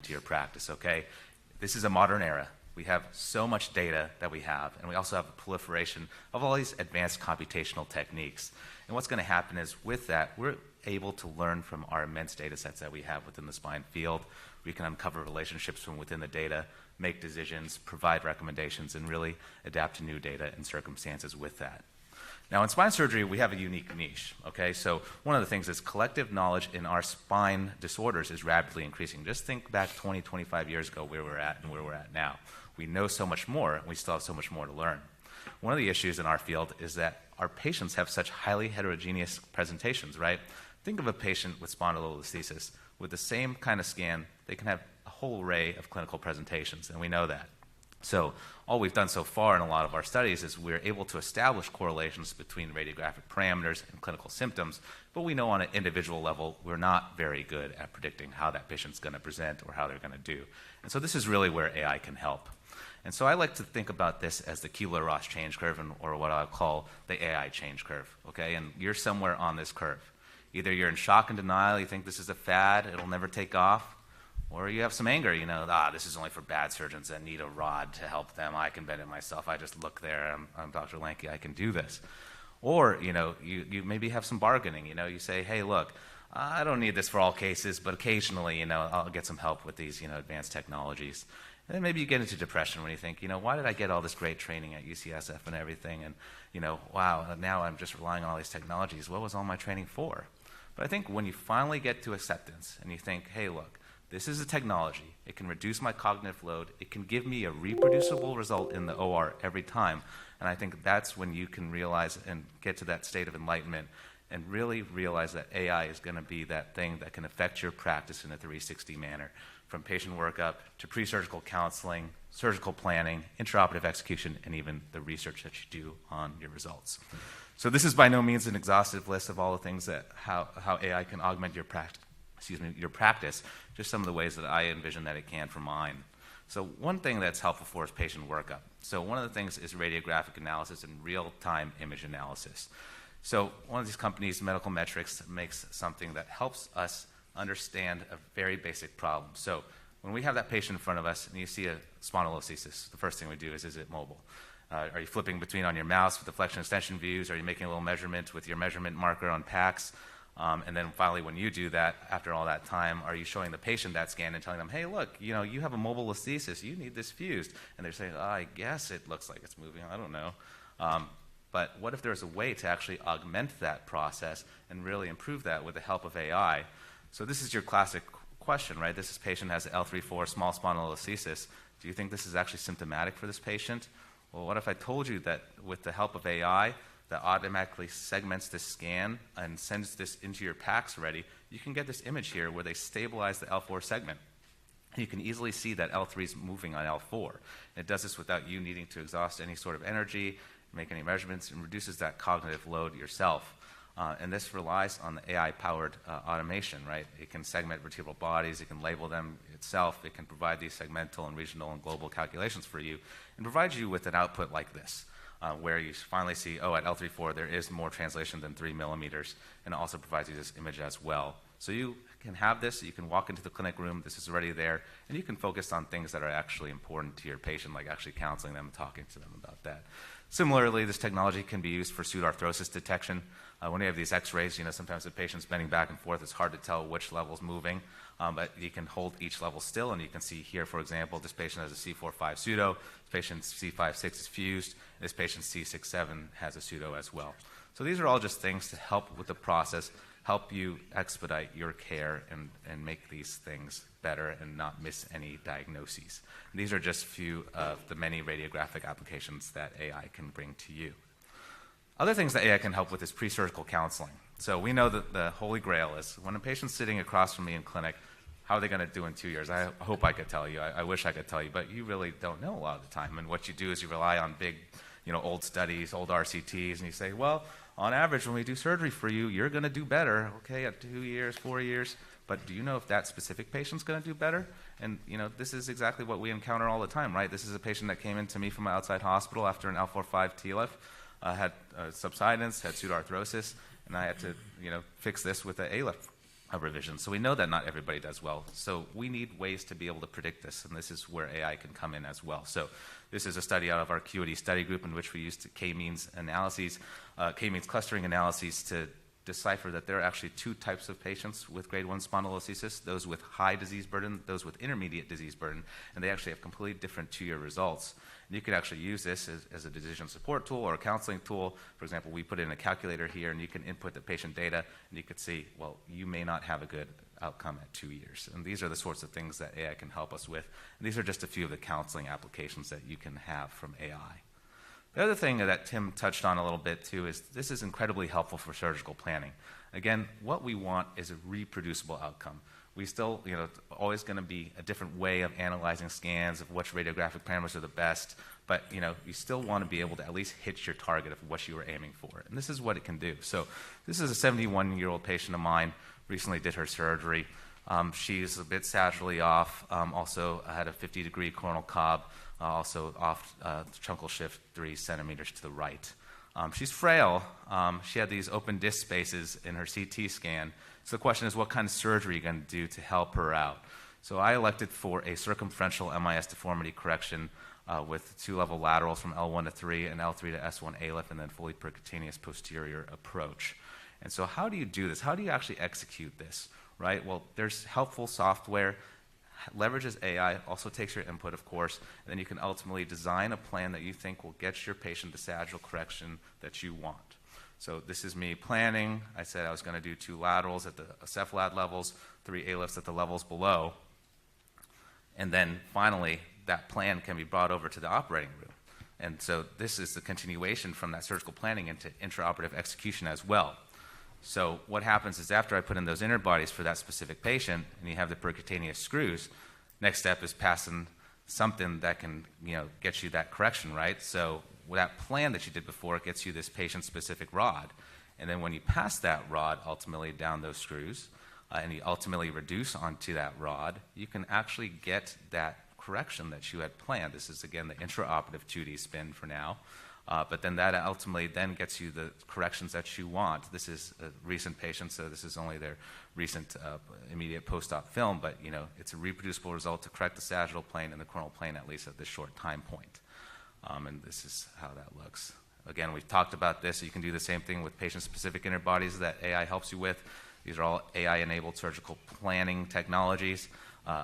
into your practice, okay? This is a modern era. We have so much data that we have, and we also have a proliferation of all these advanced computational techniques. And what's going to happen is with that, we're able to learn from our immense data sets that we have within the spine field. We can uncover relationships from within the data, make decisions, provide recommendations, and really adapt to new data and circumstances with that. Now, in spine surgery, we have a unique niche, okay? So one of the things is collective knowledge in our spine disorders is rapidly increasing. Just think back 20, 25 years ago where we're at and where we're at now. We know so much more, and we still have so much more to learn. One of the issues in our field is that our patients have such highly heterogeneous presentations, right? Think of a patient with spondylolisthesis. With the same kind of scan, they can have a whole array of clinical presentations, and we know that. So all we've done so far in a lot of our studies is we're able to establish correlations between radiographic parameters and clinical symptoms, but we know on an individual level we're not very good at predicting how that patient's going to present or how they're going to do. And so this is really where AI can help. And so I like to think about this as the Kubler-Ross change curve, or what I call the AI change curve, okay? And you're somewhere on this curve. Either you're in shock and denial, you think this is a fad, it'll never take off, or you have some anger, this is only for bad surgeons that need a rod to help them. I can bend it myself. I just look there. I'm Dr. Lanke. I can do this. Or, you maybe have some bargaining. You say, hey, look, I don't need this for all cases, but occasionally, I'll get some help with these, advanced technologies. And then maybe you get into depression when you think, why did I get all this great training at UCSF and everything? And, wow, now I'm just relying on all these technologies. What was all my training for? But I think when you finally get to acceptance and you think, hey, look, this is a technology. It can reduce my cognitive load. It can give me a reproducible result in the OR every time. And I think that's when you can realize and get to that state of enlightenment and really realize that AI is going to be that thing that can affect your practice in a 360 manner, from patient workup to pre-surgical counseling, surgical planning, intraoperative execution, and even the research that you do on your results. So this is by no means an exhaustive list of all the things that how AI can augment your practice, just some of the ways that I envision that it can for mine. So one thing that's helpful for is patient workup. So one of the things is radiographic analysis and real-time image analysis. So one of these companies, Medical Metrics, makes something that helps us understand a very basic problem. So when we have that patient in front of us and you see a spondylolisthesis, the first thing we do is it mobile? Are you flipping between on your mouse with the flexion extension views? Are you making a little measurement with your measurement marker on PACS? And then finally, when you do that, after all that time, are you showing the patient that scan and telling them, hey, look, you have a mobile listhesis. You need this fused. And they're saying, I guess it looks like it's moving. I don't know. But what if there's a way to actually augment that process and really improve that with the help of AI? So this is your classic question, right? This patient has L3-4 small spondylolisthesis. Do you think this is actually symptomatic for this patient? Well, what if I told you that with the help of AI, that automatically segments this scan and sends this into your PACS already, you can get this image here where they stabilize the L4 segment. You can easily see that L3 is moving on L4. It does this without you needing to exhaust any sort of energy, make any measurements, and reduces that cognitive load yourself. And this relies on the AI-powered automation, right? It can segment vertebral bodies, it can label them itself, it can provide these segmental and regional and global calculations for you, and provide you with an output like this. Where you finally see, at L3-4 there is more translation than 3 millimeters, and it also provides you this image as well. So you can have this, you can walk into the clinic room, this is already there, and you can focus on things that are actually important to your patient, like actually counseling them and talking to them about that. Similarly, this technology can be used for pseudoarthrosis detection. When you have these x-rays, sometimes the patient's bending back and forth, it's hard to tell which level's moving, but you can hold each level still, and you can see here, for example, this patient has a C4-5 pseudo, this patient's C5-6 is fused, this patient's C6-7 has a pseudo as well. So these are all just things to help with the process, help you expedite your care and make these things better and not miss any diagnoses. And these are just a few of the many radiographic applications that AI can bring to you. Other things that AI can help with is pre-surgical counseling. So we know that the holy grail is when a patient's sitting across from me in clinic, how are they going to do in 2 years? I hope I could tell you. I wish I could tell you, but you really don't know a lot of the time. And what you do is you rely on big, old studies, old RCTs, and you say, well, on average, when we do surgery for you, you're going to do better, okay, at 2 years, 4 years. But do you know if that specific patient's going to do better? And, this is exactly what we encounter all the time, right? This is a patient that came in to me from an outside hospital after an L4-5 TLIF, had subsidence, had pseudoarthrosis, and I had to, fix this with an ALIF revision. So we know that not everybody does well. So we need ways to be able to predict this, and this is where AI can come in as well. So this is a study out of our Acuity study group in which we used k-means analyses, k-means clustering analyses to decipher that there are actually two types of patients with grade 1 spondylolisthesis, those with high disease burden, those with intermediate disease burden, and they actually have completely different two-year results. And you can actually use this as a decision support tool or a counseling tool. For example, we put in a calculator here, and you can input the patient data, and you could see, well, you may not have a good outcome at 2 years. And these are the sorts of things that AI can help us with. And these are just a few of the counseling applications that you can have from AI. The other thing that Tim touched on a little bit too is this is incredibly helpful for surgical planning. Again, what we want is a reproducible outcome. We still, always going to be a different way of analyzing scans of which radiographic parameters are the best, but you still want to be able to at least hit your target of what you were aiming for. And this is what it can do. So this is a 71-year-old patient of mine, recently did her surgery. She's a bit sagittally off, also had a 50-degree coronal cob, also off truncal shift 3 centimeters to the right. She's frail. She had these open disc spaces in her CT scan. So the question is, what kind of surgery are you going to do to help her out? So I elected for a circumferential MIS deformity correction with 2-level laterals from L1 to 3 and L3 to S1 ALIF, and then fully percutaneous posterior approach. And so how do you do this? How do you actually execute this, right? Well, there's helpful software, leverages AI, also takes your input, of course, and then you can ultimately design a plan that you think will get your patient the sagittal correction that you want. So this is me planning. I said I was going to do 2 laterals at the cephalad levels, 3 ALIFs at the levels below. And then finally, that plan can be brought over to the operating room. And so this is the continuation from that surgical planning into intraoperative execution as well. So what happens is after I put in those inner bodies for that specific patient, and you have the percutaneous screws, next step is passing something that can get you that correction, right? So that plan that you did before gets you this patient-specific rod. And then when you pass that rod ultimately down those screws, and you ultimately reduce onto that rod, you can actually get that correction that you had planned. This is, again, the intraoperative 2D spin for now. But then that ultimately then gets you the corrections that you want. This is a recent patient, so this is only their recent immediate post-op film, but it's a reproducible result to correct the sagittal plane and the coronal plane, at least at this short time point. And this is how that looks. Again, we've talked about this. You can do the same thing with patient-specific inner bodies that AI helps you with. These are all AI-enabled surgical planning technologies.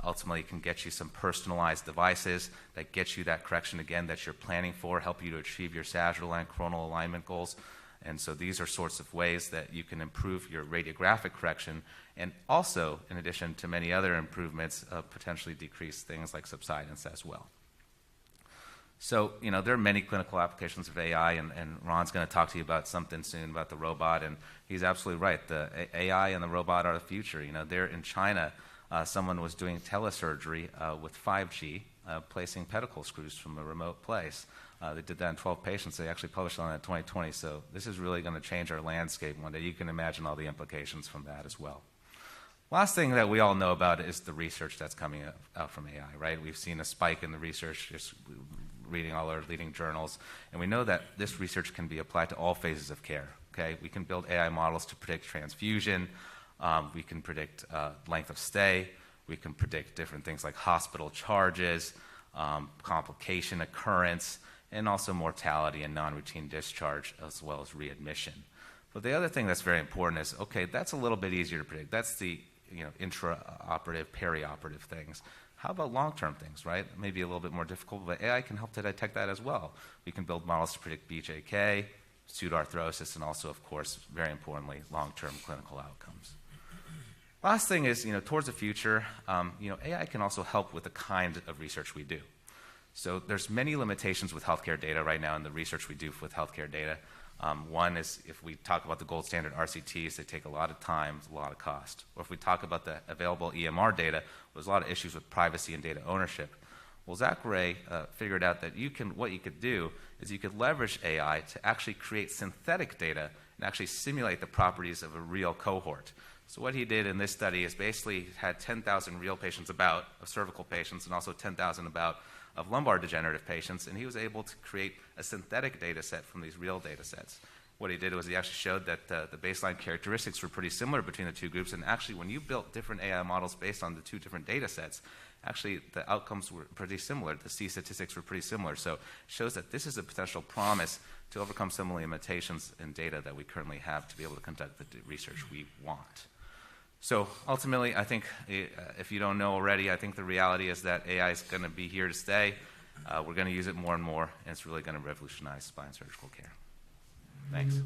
Ultimately, it can get you some personalized devices that get you that correction, again, that you're planning for, help you to achieve your sagittal and coronal alignment goals. And so these are sorts of ways that you can improve your radiographic correction and also, in addition to many other improvements, potentially decrease things like subsidence as well. So, there are many clinical applications of AI, and Ron's going to talk to you about something soon about the robot, and he's absolutely right. The AI and the robot are the future. They're in China. Someone was doing telesurgery with 5G, placing pedicle screws from a remote place. They did that in 12 patients. They actually published on it in 2020. So this is really going to change our landscape one day. You can imagine all the implications from that as well. Last thing that we all know about is the research that's coming out from AI, right? We've seen a spike in the research, just reading all our leading journals. And we know that this research can be applied to all phases of care, okay? We can build AI models to predict transfusion. We can predict length of stay. We can predict different things like hospital charges, complication occurrence, and also mortality and non-routine discharge, as well as readmission. But the other thing that's very important is, okay, that's a little bit easier to predict. That's the intraoperative, perioperative things. How about long-term things, right? Maybe a little bit more difficult, but AI can help to detect that as well. We can build models to predict BJK, pseudoarthrosis, and also, of course, very importantly, long-term clinical outcomes. Last thing is, towards the future, AI can also help with the kind of research we do. So there's many limitations with healthcare data right now in the research we do with healthcare data. One is if we talk about the gold standard RCTs, they take a lot of time, a lot of cost. Or if we talk about the available EMR data, there's a lot of issues with privacy and data ownership. Well, Zach Ray figured out that what you could do is you could leverage AI to actually create synthetic data and actually simulate the properties of a real cohort. So what he did in this study is basically had 10,000 real patients of cervical patients, and also 10,000 of lumbar degenerative patients, and he was able to create a synthetic data set from these real data sets. what he did was he actually showed that the baseline characteristics were pretty similar between the two groups. And actually, when you built different AI models based on the two different data sets, actually the outcomes were pretty similar. The C statistics were pretty similar. So it shows that this is a potential promise to overcome some of the limitations in data that we currently have to be able to conduct the research we want. So ultimately, I think, if you don't know already, I think the reality is that AI is going to be here to stay. We're going to use it more and more, and it's really going to revolutionize spine surgical care. Thanks.